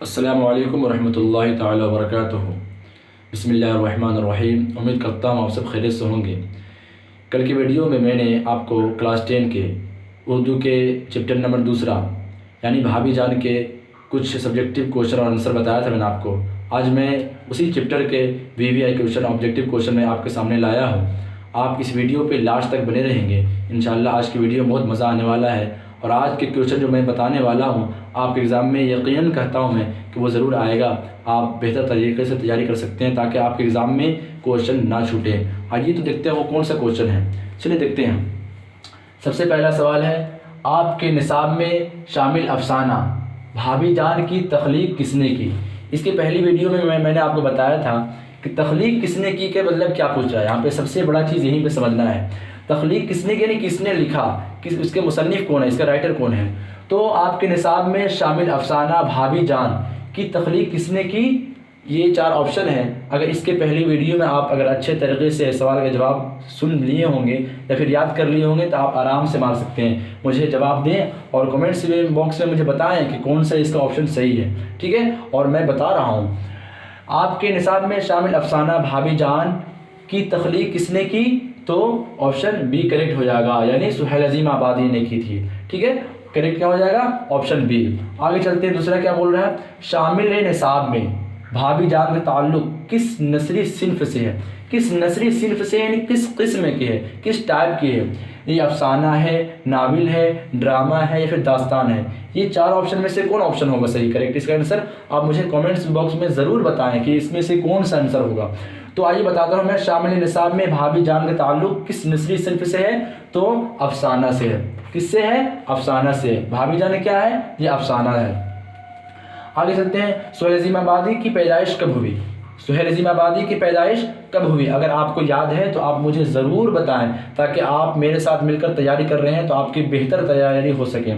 अस्सलामु अलैकुम वरहमतुल्लाहि ताला वबरकातुहू। बिस्मिल्लाहिर्रहमानिर्रहीम। उम्मीद करता हूँ आप सब खैरियत से होंगे। कल की वीडियो में मैंने आपको क्लास 10 के उर्दू के चैप्टर नंबर 2 यानी भाभी जान के कुछ सब्जेक्टिव क्वेश्चन और आंसर बताया था मैंने आपको। आज मैं उसी चैप्टर के VVI क्वेश्चन ऑब्जेक्टिव क्वेश्चन मैं आपके सामने लाया हूँ। आप इस वीडियो पे लास्ट तक बने रहेंगे। इंशाअल्लाह आज की वीडियो बहुत मज़ा आने वाला है और आज के क्वेश्चन जो मैं बताने वाला हूँ आपके एग्ज़ाम में यकीनन कहता हूँ मैं कि वो ज़रूर आएगा। आप बेहतर तरीके से तैयारी कर सकते हैं ताकि आपके एग्ज़ाम में क्वेश्चन ना छूटे। आइए तो देखते हैं वो कौन सा क्वेश्चन है। चलिए देखते हैं। सबसे पहला सवाल है, आपके निसाब में शामिल अफसाना भाभी जान की तख्लीक किसने की। इसके पहली वीडियो में मैंने आपको बताया था कि तख्लीक किसने की के मतलब क्या पूछ रहा है। यहाँ पे सबसे बड़ा चीज़ यहीं पे समझना है, तख्लीक किसने की यानी किसने लिखा, किस उसके मुसन्निफ़ कौन है, इसका राइटर कौन है। तो आपके निसाब में शामिल अफसाना भाभी जान की तख्लीक किसने की, ये 4 ऑप्शन हैं। अगर इसके पहली वीडियो में आप अगर अच्छे तरीके से सवाल के जवाब सुन लिए होंगे या फिर याद कर लिए होंगे तो आप आराम से मार सकते हैं। मुझे जवाब दें और कमेंट्स बॉक्स में मुझे बताएं कि कौन सा इसका ऑप्शन सही है, ठीक है। और मैं बता रहा हूँ, आपके निसाब में शामिल अफसाना भाभी जान की तख्लीक किसने की, तो ऑप्शन बी करेक्ट हो जाएगा, यानी सुहेल अजीम आबादी ने की थी, ठीक है। करेक्ट क्या हो जाएगा, ऑप्शन बी। आगे चलते हैं, दूसरा क्या बोल रहा है, शामिल निसाब में भाभी जान का ताल्लुक किस नस्री सिन्फ से है। किस नस्री सिन्फ से यानी किस किस्म की है, किस टाइप की है। ये अफसाना है, नावल है, ड्रामा है या फिर दास्तान है। ये 4 ऑप्शन में से कौन ऑप्शन होगा सही करेक्ट। इसका आंसर आप मुझे कमेंट्स बॉक्स में ज़रूर बताएं कि इसमें से कौन सा आंसर होगा। तो आइए बताता हूँ मैं, शामिल निसाब में भाभी जान का ताल्लुक किस नस्री सिन्फ से है, तो अफसाना से है। किससे है, अफसाना से। भाभी जान क्या है, ये अफसाना है। आगे चलते हैं, सुहेल अजीम आबादी की पैदाइश कब हुई। सुहेल अजीम आबादी की पैदाइश कब हुई, अगर आपको याद है तो आप मुझे ज़रूर बताएं ताकि आप मेरे साथ मिलकर तैयारी कर रहे हैं तो आपकी बेहतर तैयारी हो सके।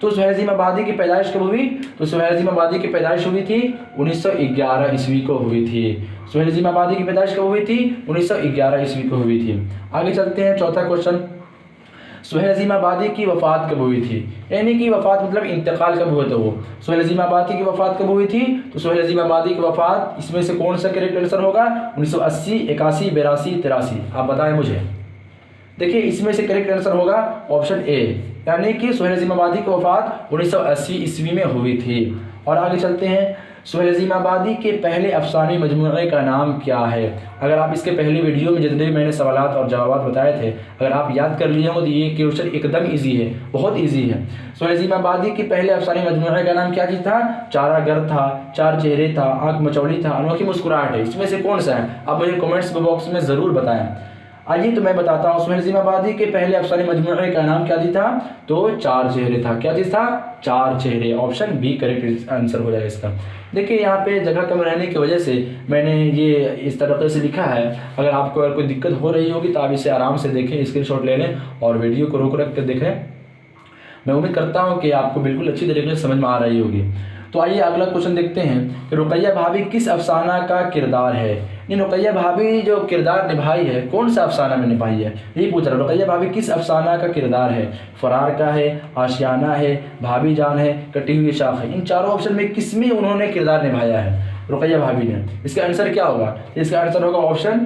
तो सुहेल अजीम आबादी की पैदाइश कब हुई, तो सुहेल अजीम आबादी की पैदाइश हुई थी 1911 ईस्वी को हुई थी। सुहेल अजीम आबादी की पैदाइश कब हुई थी, 1911 ईस्वी को हुई थी। आगे चलते हैं, चौथा क्वेश्चन, सुहेल अजीम आबादी की वफ़ात कब हुई थी, यानी कि वफ़ात मतलब इंतकाल कब हुआ था वो। सुहेल अजीम आबादी की वफ़ात कब हुई थी, तो सुहेल अजीम आबादी की वफ़ात इसमें से कौन सा करेक्ट आंसर होगा, 1980, 81, 82, 83। आप बताएं मुझे। देखिए इसमें से करेक्ट आंसर होगा ऑप्शन ए, यानी कि सुहेल अजीम आबादी की वफ़ात 1980 ईस्वी में हुई थी। और आगे चलते हैं, सुहेल अजीम आबादी के पहले अफसानी मजमूए का नाम क्या है। अगर आप इसके पहले वीडियो में जितने भी मैंने सवालात और जवाब बताए थे अगर आप याद कर लिए हो तो ये क्वेश्चन एकदम इजी है, बहुत इजी है। सुहेल अजीम आबादी के पहले अफसानी मजमूए का नाम क्या चीज़ था, चारागर था, 4 चेहरे था, आँख मचौली था, अनोखी मुस्कुराहट है। इसमें से कौन सा है, आप मुझे कमेंट्स बॉक्स में ज़रूर बताएं। आइए तो मैं बताता हूँ, सुहेल अजीम आबादी के पहले अफसानी मजमूए का नाम क्या चीज़ था, तो 4 चेहरे था। क्या चीज़ था, 4 चेहरे। ऑप्शन बी करेक्ट आंसर हो जाएगा इसका। देखिए यहाँ पे जगह कम रहने की वजह से मैंने ये इस तरीके से लिखा है। अगर आपको अगर कोई दिक्कत हो रही होगी तो आप इसे आराम से देखें, स्क्रीनशॉट ले लें और वीडियो को रोक रख कर देखें। मैं उम्मीद करता हूँ कि आपको बिल्कुल अच्छी तरीके से समझ में आ रही होगी। तो आइए अगला क्वेश्चन देखते हैं कि रुकैया भाभी किस अफसाना का किरदार है। ये रुकैया भाभी जो किरदार निभाई है कौन सा अफसाना में निभाई है, यही पूछ रहा है। रुकैया भाभी किस अफसाना का किरदार है, फरार का है, आशियाना है, भाभी जान है, कटी हुई शाख है। इन 4 ऑप्शन में किस में उन्होंने किरदार निभाया है रुकैया भाभी ने। इसका आंसर क्या होगा, इसका आंसर होगा ऑप्शन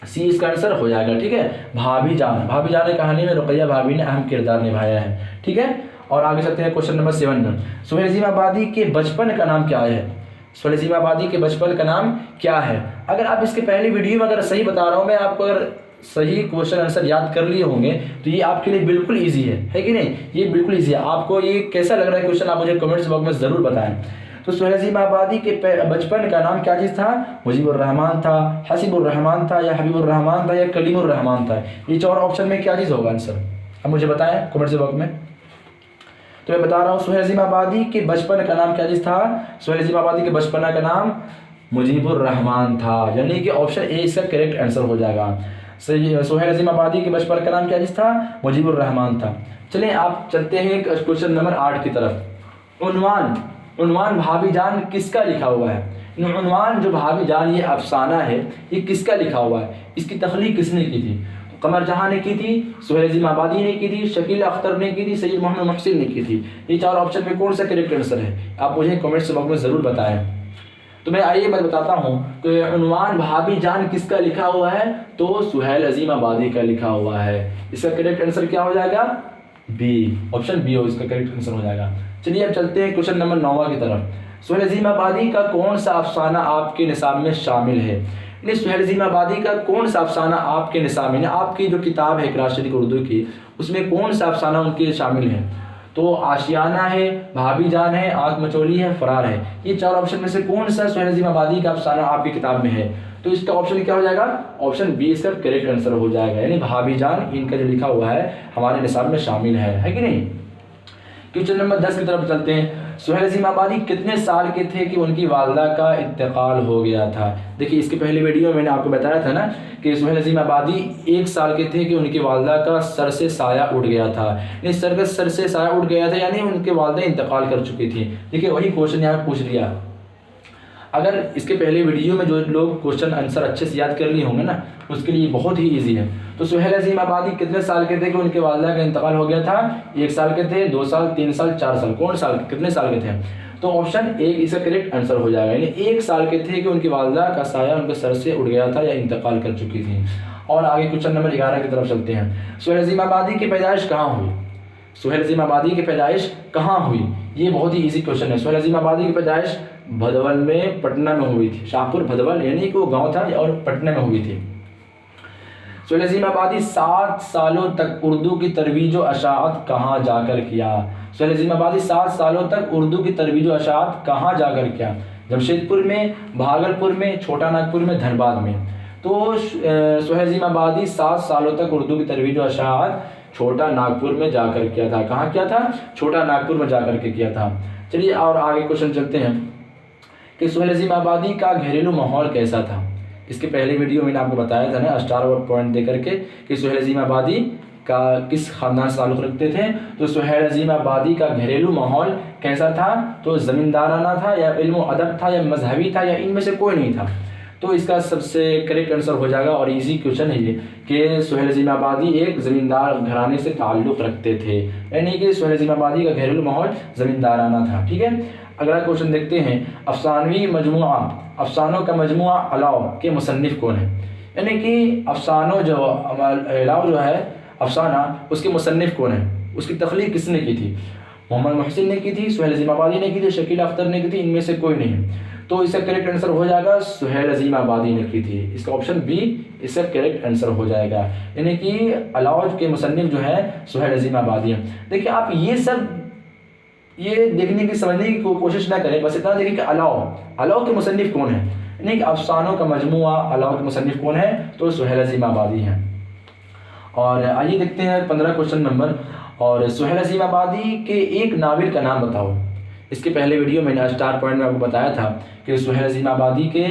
सी, इसका आंसर हो जाएगा, ठीक है। भाभी जान, भाभी जान की कहानी में रुकैया भाभी ने अहम किरदार निभाया है, ठीक है। और आगे चलते हैं क्वेश्चन नंबर 7 में, सुहेल अजीम आबादी के बचपन का नाम क्या है। सुहेल अजीम आबादी के बचपन का नाम क्या है। अगर आप इसके पहली वीडियो में अगर सही बता रहा हूँ मैं आपको, अगर सही क्वेश्चन आंसर याद कर लिए होंगे तो ये आपके लिए बिल्कुल ईजी है कि नहीं, ये बिल्कुल ईजी है। आपको ये कैसा लग रहा है क्वेश्चन आप मुझे कमेंट्स बॉक्स में ज़रूर बताएं। तो सुहेल अजीम आबादी के बचपन का नाम क्या चीज़ था, मुजीबुर रहमान था, हसीबुर रहमान था, या हबीबुर रहमान था, या कलीमुर रहमान था। ये 4 ऑप्शन में क्या चीज़ होगा आंसर, अब मुझे बताएं कमेंट्स बॉक्स में। तो मैं बता रहा हूँ, सुहेल अजीम आबादी के बचपन का नाम क्या चीज़ था, सुहेल अजीम आबादी के बचपन का नाम मुजीबुर रहमान था, यानी कि ऑप्शन ए इसका करेक्ट आंसर हो जाएगा। सुहेल अजीम आबादी के बचपन का नाम क्या चीज़ था, मुजीबुर रहमान था। चलिए आप चलते हैं क्वेश्चन नंबर 8 की तरफ। उन्वान, उन्वान भाभी जान किसका लिखा हुआ है। उन्वान जो भाभी जान ये अफसाना है ये किसका लिखा हुआ है, इसकी तख्लीक किसने की थी। कमर जहां ने की थी, सुहेल अजीम आबादी ने की थी, शकील अख्तर ने की थी, सैयद मोहम्मद मोहसिन ने की थी। ये चार ऑप्शन में कौन सा करेक्ट आंसर है, आप मुझे कमेंट्स बॉक्स में ज़रूर बताएं। तो मैं आइए मैं बताता हूँ कि उन्वान भाभी जान किसका लिखा हुआ है, तो सुहेल अजीम आबादी का लिखा हुआ है। इसका करेक्ट आंसर क्या हो जाएगा, बी, ऑप्शन बी हो इसका करेक्ट आंसर हो जाएगा। चलिए अब चलते हैं क्वेश्चन नंबर 9 की तरफ। सुहेल अजीम आबादी का कौन सा अफसाना आपके निसाब में शामिल है। सुहेल अजीम आबादी का कौन सा अफसाना आपके निसाब में, आपकी जो किताब है क़िराअत शरीफ उर्दू की, उसमें कौन सा अफसाना उनके शामिल है। तो आशियाना है, भाभी जान है, आंख मचोली है, फरार है। ये चार ऑप्शन में से कौन सा सुहेल अजीम आबादी का अफसाना आपकी किताब में है, तो इसका ऑप्शन क्या हो जाएगा, ऑप्शन बी इसका करेक्ट आंसर हो जाएगा। यानी भाभी जान इनका जो लिखा हुआ है हमारे निसाब में शामिल है कि नहीं। क्वेश्चन नंबर 10 की तरफ चलते हैं। सुहेल अजीम आबादी कितने साल के थे कि उनकी वालदा का इंतकाल हो गया था। देखिए इसके पहले वीडियो में मैंने आपको बताया था ना कि सुहेल अजीम आबादी 1 साल के थे कि उनकी वालदा का सर से साया उड़ गया था। सर से साया उड़ गया था यानी उनके वालदा इंतकाल कर चुकी थी। देखिए वही क्वेश्चन यहाँ पूछ लिया। अगर इसके पहले वीडियो में जो लोग क्वेश्चन आंसर अच्छे से याद कर लिए होंगे ना, उसके लिए बहुत ही ईजी है। तो सुहेल अजीम आबादी कितने साल के थे कि उनके वालिदा का इंतकाल हो गया था, 1 साल के थे, 2 साल, 3 साल, 4 साल, कौन साल कितने साल के थे, तो ऑप्शन ए इसका करेक्ट आंसर हो जाएगा। यानी 1 साल के थे कि उनकी वालिदा का साया उनके सर से उड़ गया था या इंतकाल कर चुकी थी। और आगे क्वेश्चन नंबर 11 की तरफ चलते हैं। सुहेल अजीम आबादी की पैदाइश कहाँ हुई। सुहेल अजीम आबादी की पैदाइश कहाँ हुई, ये बहुत ही ईजी क्वेश्चन है। सुहेल अजीम आबादी की पैदाइश भदवल में, पटना में हुई थी। शाहपुर भदवल यानी कि वो गांव था और पटना में हुई थी। सुहेल अजीम आबादी 7 सालों तक उर्दू की तरवीज व अशाअत कहाँ जाकर किया। सुहेल अजीम आबादी 7 सालों तक उर्दू की तरवीज व अशाअत कहाँ जाकर किया, जमशेदपुर में, भागलपुर में, छोटा नागपुर में, धनबाद में। तो सुहेल अजीम आबादी 7 सालों तक उर्दू की तरवीज व अशाअत छोटा नागपुर में जाकर किया था। कहाँ किया था, छोटा नागपुर में जाकर के किया था। चलिए और आगे क्वेश्चन चलते हैं कि सुहेल अजीम आबादी का घरेलू माहौल कैसा था। इसके पहले वीडियो मैंने आपको बताया था ना स्टार पॉइंट दे करके कि सुहेल अजीम आबादी का किस खानदान से ताल्लुक़ रखते थे। तो सुहेल अजीम आबादी का घरेलू माहौल कैसा था, तो ज़मींदाराना था या इल्म अदब था या मजहबी था या इनमें से कोई नहीं था। तो इसका सबसे करेक्ट आंसर हो जाएगा और इजी क्वेश्चन है ये कि सुहेल अजीम आबादी एक ज़मींदार घराने से ताल्लुक़ रखते थे, यानी कि सुहेल अजीम आबादी का घरेलू माहौल ज़मींदाराना था। ठीक है, अगला क्वेश्चन देखते हैं। अफसानवी मजमुआ, अफसानों का मजमुआ अलाव के मुसन्निफ़ कौन है। यानी कि अफसानों जो अलाव जो है अफसाना, उसके मुसन्निफ़ कौन है, उसकी तख्लीक किसने की थी। मोहम्मद मोहसिन ने की थी, सुहेल अजीम आबादी ने की थी, शकील अख्तर ने की थी, इनमें से कोई नहीं है। तो इसका करेक्ट आंसर हो जाएगा सुहेल अजीम आबादी ने की थी। इसका ऑप्शन बी इसका करेक्ट आंसर हो जाएगा। यानी कि अलाव के मुसन्निफ़ जो है सुहेल अजीम आबादी है। देखिए आप ये देखने की समझने की कोशिश ना करें, बस इतना देखिए कि अलाव के मुसन्निफ़ कौन है, यानी कि अफसानों का मजमुआ अलाव के मुसन्निफ़ कौन है, तो सुहेल अजीम आबादी हैं। और आइए देखते हैं 15 क्वेश्चन नंबर। और सुहेल अजीम आबादी के एक नावल का नाम बताओ। इसके पहले वीडियो मैंने स्टार पॉइंट में आपको बताया था कि सुहेल अजीम आबादी के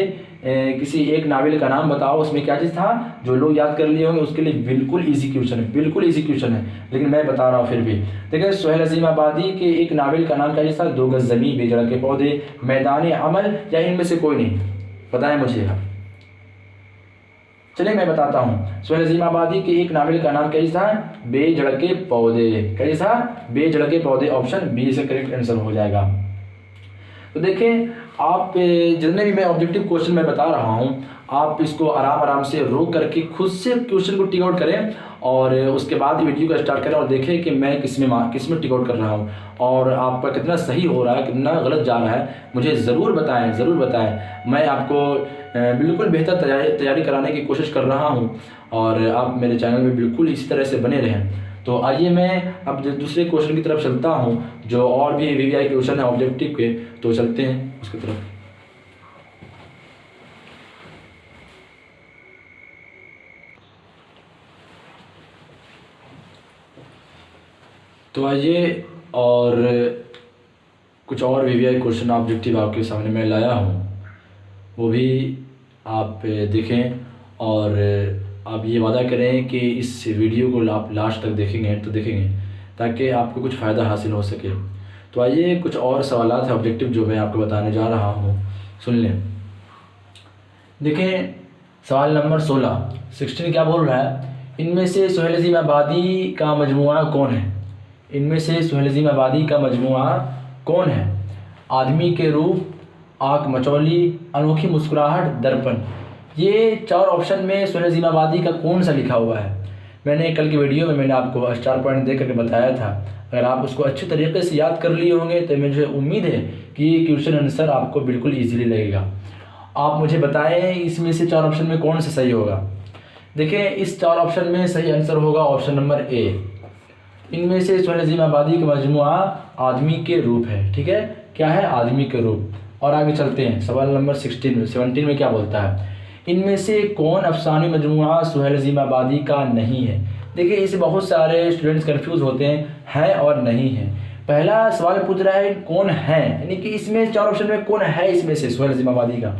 किसी एक नावल का नाम बताओ। उसमें क्या चीज़ था, जो लोग याद कर लिए होंगे उसके लिए बिल्कुल इजी क्वेश्चन है, बिल्कुल इजी क्वेश्चन है, लेकिन मैं बता रहा हूँ फिर भी। देखिए सुहेल अजीम आबादी के एक नावल का नाम क्या चीज़ था, 2 गज़ ज़मीं, बेजड़ा के पौधे, मैदान अमल या इनमें से कोई नहीं, बताएं मुझे आप। चलिए मैं बताता हूँ। सुहेल अजीम आबादी के एक नावल का नाम क्या चीज़ था, बेजड़ के पौधे। क्या चीज़ था, बेजड़ के पौधे, ऑप्शन बी से करेक्ट आंसर हो जाएगा। तो देखें आप जितने भी मैं ऑब्जेक्टिव क्वेश्चन मैं बता रहा हूँ, आप इसको आराम से रोक करके खुद से क्वेश्चन को टिक आउट करें और उसके बाद वीडियो को स्टार्ट करें और देखें कि मैं किस में टिक आउट कर रहा हूँ और आपका कितना सही हो रहा है, कितना गलत जा रहा है, मुझे ज़रूर बताएं। मैं आपको बिल्कुल बेहतर तैयारी कराने की कोशिश कर रहा हूँ और आप मेरे चैनल में बिल्कुल इसी तरह से बने रहें। तो आइए मैं अब दूसरे क्वेश्चन की तरफ चलता हूँ, जो और भी वीवीआई क्वेश्चन है ऑब्जेक्टिव के, तो चलते हैं उसकी तरफ। तो आइए और कुछ और वीवीआई क्वेश्चन ऑब्जेक्टिव आपके सामने मैं लाया हूँ, वो भी आप देखें और आप ये वादा करें कि इस वीडियो को आप लास्ट तक देखेंगे ताकि आपको कुछ फ़ायदा हासिल हो सके। तो आइए कुछ और सवालात है ऑब्जेक्टिव जो मैं आपको बताने जा रहा हूँ, सुन लें। देखें सवाल नंबर 16 क्या बोल रहा है इनमें से सुहेल अज़ीम आबादी का मजमुआ कौन है? इनमें से सुहेल अज़ीम आबादी का मजमुआ कौन है? आदमी के रूप, आँख मचौली, अनोखी मुस्कुराहट, दर्पण। ये 4 ऑप्शन में सुहेल अज़ीम आबादी का कौन सा लिखा हुआ है? मैंने कल की वीडियो में मैंने आपको स्टार पॉइंट दे करके बताया था। अगर आप उसको अच्छे तरीके से याद कर लिए होंगे तो मुझे उम्मीद है कि ये क्वेश्चन आंसर आपको बिल्कुल ईजीली लगेगा। आप मुझे बताएं इसमें से 4 ऑप्शन में कौन सा सही होगा। देखिए, इस 4 ऑप्शन में सही आंसर होगा ऑप्शन नंबर ए। इनमें से सुहेल अज़ीम आबादी का मजमुआ आदमी के रूप है। ठीक है, क्या है? आदमी के रूप। और आगे चलते हैं, सवाल नंबर 17 में क्या बोलता है? इनमें से कौन अफसानी मजमुआ सुहेल अज़ीम आबादी का नहीं है? देखिए, इससे बहुत सारे स्टूडेंट्स कंफ्यूज होते हैं, है और नहीं है। पहला सवाल पूछ रहा है कौन है, यानी कि इसमें 4 ऑप्शन में कौन है इसमें से सुहेल अज़ीम आबादी का,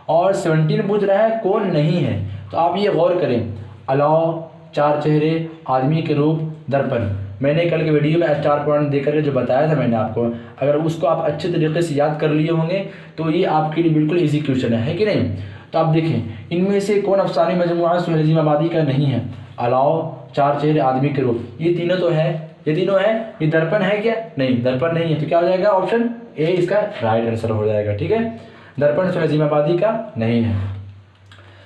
और 17 पूछ रहा है कौन नहीं है। तो आप ये गौर करें, अलाव, 4 चेहरे, आदमी के रूप, दर्पण। मैंने कल के वीडियो में स्टार पॉइंट देकर जो बताया था मैंने आपको, अगर उसको आप अच्छे तरीके से याद कर लिए होंगे तो ये आपके लिए बिल्कुल इजी क्वेश्चन है कि नहीं? तो आप देखें, इनमें से कौन अफसानी मजमुआ सुहेल अज़ीम आबादी का नहीं है? अलाव, 4 चेहरे, आदमी के रूप, ये तीनों तो है। ये तीनों है। ये दर्पण है क्या? नहीं, दर्पण नहीं है। तो क्या हो जाएगा? ऑप्शन ए इसका राइट आंसर हो जाएगा। ठीक है, दर्पण सुहेल अज़ीम आबादी का नहीं है।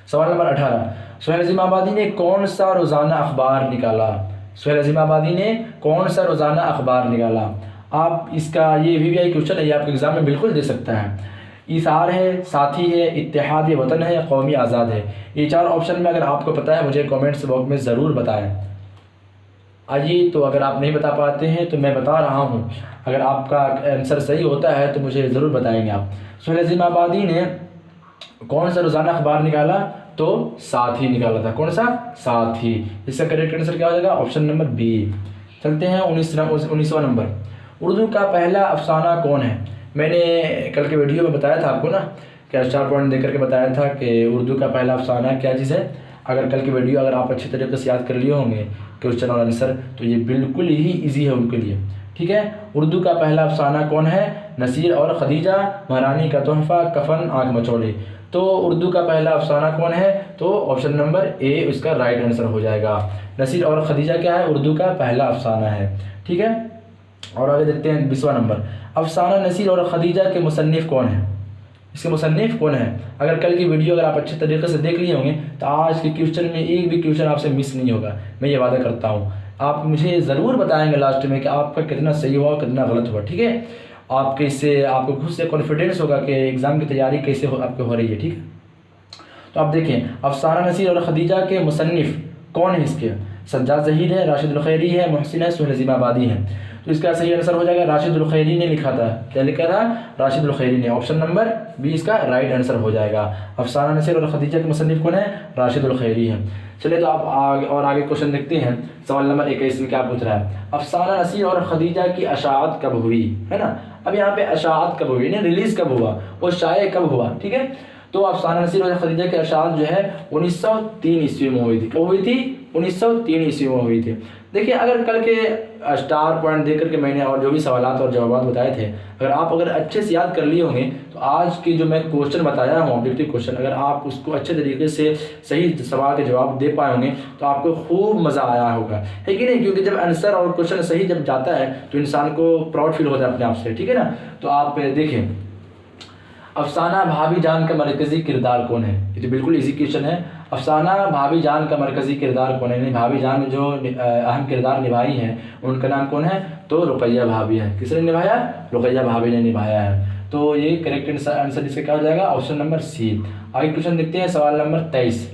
सवाल नंबर 18, सुहेल अज़ीम आबादी ने कौन सा रोज़ाना अखबार निकाला? सुहेल अज़ीम आबादी ने कौन सा रोज़ाना अखबार निकाला? आप इसका ये VVI क्वेश्चन है, ये आपके एग्जाम में बिल्कुल दे सकता है। इसार है, साथी है, इत्तेहाद वतन है, कौमी आज़ाद है। ये 4 ऑप्शन में अगर आपको पता है मुझे कमेंट्स बॉक्स में ज़रूर बताएं। आइए, तो अगर आप नहीं बता पाते हैं तो मैं बता रहा हूँ, अगर आपका आंसर सही होता है तो मुझे ज़रूर बताएंगे आप। सुहेल अज़ीम आबादी ने कौन सा रोज़ाना अखबार निकाला? तो साथी निकाला था। कौन सा? साथी। इसका करेक्ट आंसर क्या हो जाएगा? Option number B. चलते हैं 19वां नंबर, उर्दू का पहला अफसाना कौन है? मैंने कल के वीडियो में बताया था आपको ना, क्या स्टार पॉइंट देकर के बताया था कि उर्दू का पहला अफसाना क्या चीज़ है। अगर कल की वीडियो अगर आप अच्छे तरीके से याद कर लिए होंगे क्वेश्चन और आंसर, तो ये बिल्कुल ही ईजी है उनके लिए। ठीक है, उर्दू का पहला अफसाना कौन है? नसीर और खदीजा, महारानी का तोहफ़ा, कफन, आँख मचौली। तो उर्दू का पहला अफसाना कौन है? तो ऑप्शन नंबर ए इसका राइट आंसर हो जाएगा। नसीर और खदीजा क्या है? उर्दू का पहला अफसाना है। ठीक है, और आगे देखते हैं 20वां नंबर, अफसाना नसीर और खदीजा के मुसन्निफ़ कौन है? इसके मुसन्निफ़ कौन है? अगर कल की वीडियो अगर आप अच्छे तरीके से देख लिए होंगे तो आज के क्वेश्चन में एक भी क्वेश्चन आपसे मिस नहीं होगा, मैं ये वादा करता हूँ। आप मुझे ज़रूर बताएंगे लास्ट में कि आपका कितना सही हुआ कितना गलत हुआ। ठीक है, आपके इससे आपको खुद से कॉन्फिडेंस होगा कि एग्ज़ाम की तैयारी कैसे आपको हो रही है। ठीक है, तो आप देखें, अफसाना नसीर और खदीजा के मुसन्निफ़ कौन है इसके? सज्जाद ज़हीर है, राशिद खैरी है, मोहसिन है, सुहेल अज़ीम आबादी है। तो इसका सही आंसर हो जाएगा राशिद खैरी ने लिखा था। क्या लिखा था? राशिद खैरी ने। ऑप्शन नंबर बी इसका राइट आंसर हो जाएगा। अफसाना नसीर और खदीजा के मुसन्निफ़ कौन है? राशिद खैरी है। चलिए, तो आप आगे क्वेश्चन देखते हैं। सवाल नंबर 21 में क्या पूछ रहा है? अफसाना नसीर और खदीजा की अशाअत कब हुई? है ना, अब यहाँ पे अशाअत कब हुई, रिलीज़ कब हुआ, वो शाये कब हुआ? ठीक है, तो अफसाना नसीर और खदीजा की अशाअत जो है 1903 ईस्वी में हुई थी। कब हुई थी? 1903 ईस्वी में हुई थी। देखिए, अगर कल के स्टार पॉइंट देकर के मैंने और जो भी सवालात और जवाब बताए थे, अगर अच्छे से याद कर लिए होंगे तो आज की जो मैं क्वेश्चन बताया हूँ ऑब्जेक्टिव क्वेश्चन, अगर आप उसको अच्छे तरीके से सही सवाल के जवाब दे पाए होंगे तो आपको खूब मज़ा आया होगा, है कि नहीं? क्योंकि जब आंसर और क्वेश्चन सही जब जाता है तो इंसान को प्राउड फील होता है अपने आप से। ठीक है ना, तो आप देखें, अफसाना भाभी जान का मरकज़ी किरदार कौन है? ये तो बिल्कुल इजी क्वेश्चन है। अफसाना भाभी जान का मरकज़ी किरदार कौन है? यानी भाभी जान में जो अहम किरदार निभाई है उनका नाम कौन है? तो रुकैया भाभी है। किसने निभाया? रुकैया भाभी ने निभाया है। तो ये करेक्ट आंसर इसका क्या हो जाएगा? Option number C. आगे क्वेश्चन देखते हैं, सवाल नंबर 23,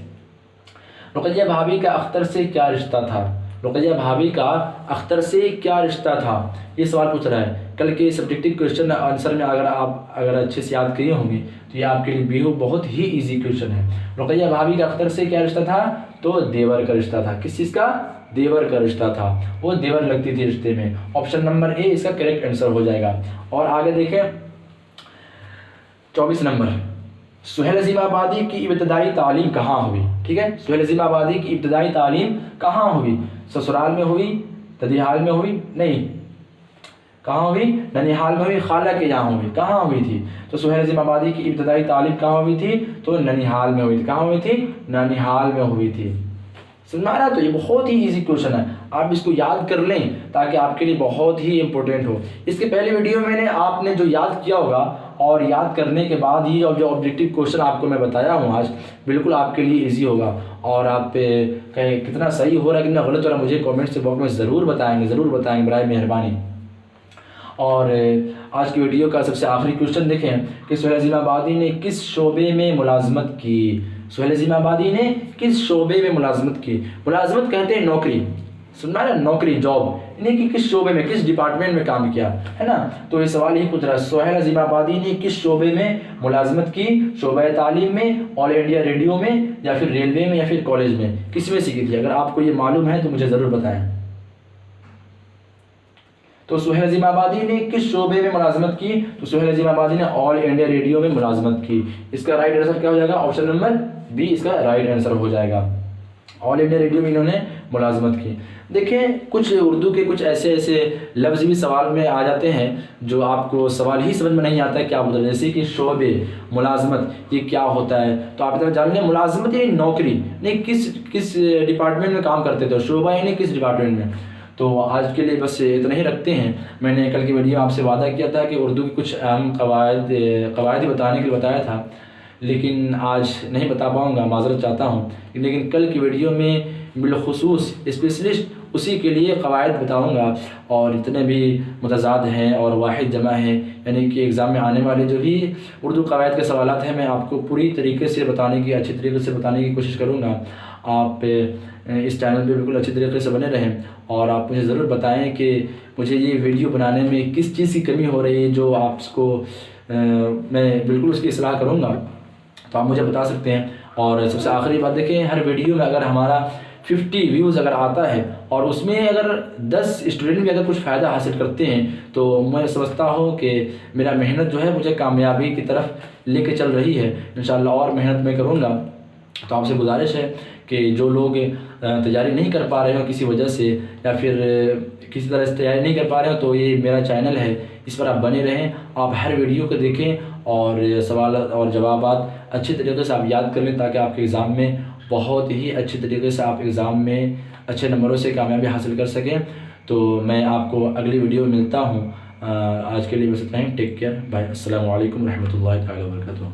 रुकैया भाभी का अख्तर से क्या रिश्ता था? रुकैया भाभी का अख्तर से क्या रिश्ता था? ये सवाल पूछ रहा है। कल के सब्जेक्टिव क्वेश्चन आंसर में अगर अच्छे से याद किए होंगे तो ये आपके लिए बहुत ही इजी क्वेश्चन है। रुकैया भाभी का अख्तर से क्या रिश्ता था? तो देवर का रिश्ता था। किस चीज़ का? देवर का रिश्ता था, वो देवर लगती थी रिश्ते में। ऑप्शन नंबर ए इसका करेक्ट आंसर हो जाएगा। और आगे देखें 24 नंबर, सुहेल अज़ीम आबादी की इब्तदाई तालीम कहाँ हुई? ठीक है, सुहेल अज़ीम आबादी की इब्तदाई तालीम कहाँ हुई? ससुराल में हुई, ददिहाल में हुई? नहीं, कहाँ हुई? ननिहाल में हुई, खाला के यहाँ हुई। कहाँ हुई थी? तो सुहेल अज़ीम आबादी की इब्तदाई तालीम कहाँ हुई थी? तो ननिहाल में हुई थी। कहाँ हुई थी? ननिहाल में हुई थी। समझ में आ रहा है। तो ये बहुत ही ईजी क्वेश्चन है, आप इसको याद कर लें ताकि आपके लिए बहुत ही इंपॉर्टेंट हो। इसके पहले वीडियो में आपने जो याद किया होगा और याद करने के बाद ही और जो ऑब्जेक्टिव क्वेश्चन आपको मैं बताया हूँ आज, बिल्कुल आपके लिए ईजी होगा। और आप कहीं कितना सही हो रहा है कितना गलत हो रहा है मुझे कॉमेंट से बॉक्स में ज़रूर बताएंगे बराए मेहरबानी। और आज की वीडियो का सबसे आखिरी क्वेश्चन देखें कि सुहेल अज़ीमाबादी ने किस शोबे में मुलाजमत की। सुहेल अज़ीमाबादी ने किस शोबे में मुलाजमत की। मुलाजमत कहते हैं नौकरी, सुनना ना, नौकरी जॉब, यानी कि किस शोबे में, किस डिपार्टमेंट में काम किया, है ना। तो ये सवाल यही पूछ रहा है, सुहेल अज़ीमाबादी ने किस शोबे में मुलाजमत की। शोबा तालीम में, ऑल इंडिया रेडियो में, या फिर रेलवे में, या फिर कॉलेज में, किस में से की थी। अगर आपको ये मालूम है तो मुझे ज़रूर बताएं। तो सुहेल अज़ीमाबादी ने किस शोबे में मुलाजमत की। तो सुहेल अज़ीमाबादी ने ऑल इंडिया रेडियो में मुलाजमत की। इसका राइट आंसर क्या हो जाएगा, ऑप्शन नंबर बी इसका राइट आंसर हो जाएगा। ऑल इंडिया रेडियो में इन्होंने मुलाजमत की। देखें कुछ उर्दू के कुछ ऐसे लफ्ज़ भी सवाल में आ जाते हैं जो आपको सवाल ही समझ में नहीं आता है क्या बोलते हैं, जैसे कि शोबे, मुलाजमत, ये क्या होता है। तो आप जान लें मुलाजमत यानी नौकरी, नहीं किस डिपार्टमेंट में काम करते थे, शोबा यानी किस डिपार्टमेंट में। तो आज के लिए बस इतना ही रखते हैं। मैंने कल की वीडियो में आपसे वादा किया था कि उर्दू की कुछ अहम कवायद बताने के लिए बताया था, लेकिन आज नहीं बता पाऊँगा, माज़रत चाहता हूँ। लेकिन कल की वीडियो में बिलखुसूस स्पेशलिस्ट उसी के लिए कवायद बताऊँगा, और इतने भी मुतज़ाद हैं और वाहिद जमा हैं, यानी कि एग्ज़ाम में आने वाले जो भी उर्दू कवायद के सवालात हैं मैं आपको पूरी तरीके से बताने की, अच्छी तरीके से बताने की कोशिश करूँगा। आप इस चैनल पे बिल्कुल अच्छी तरीके से बने रहें और आप मुझे ज़रूर बताएं कि मुझे ये वीडियो बनाने में किस चीज़ की कमी हो रही है, जो आपको मैं बिल्कुल उसकी इस्लाह करूँगा। तो आप मुझे बता सकते हैं। और सबसे आखिरी बात देखें, हर वीडियो में अगर हमारा 50 व्यूज़ अगर आता है और उसमें अगर 10 स्टूडेंट भी अगर कुछ फ़ायदा हासिल करते हैं तो मैं समझता हूँ कि मेरा मेहनत जो है मुझे कामयाबी की तरफ लेके चल रही है। इंशाअल्लाह और मेहनत मैं करूँगा। तो आपसे गुजारिश है कि जो लोग तैयारी नहीं कर पा रहे हो किसी वजह से, या फिर किसी तरह से तैयारी नहीं कर पा रहे हो, तो ये मेरा चैनल है, इस पर आप बने रहें। आप हर वीडियो को देखें और सवाल और जवाबात अच्छी तरीके से आप याद कर लें ताकि आपके एग्ज़ाम में बहुत ही अच्छी तरीके से आप एग्ज़ाम में अच्छे नंबरों से कामयाबी हासिल कर सकें। तो मैं आपको अगली वीडियो में मिलता हूँ। आज के लिए बस इतना ही। Take care, bye. अस्सलामु अलैकुम रहमतुल्लाहि तआला व बरकातुहू।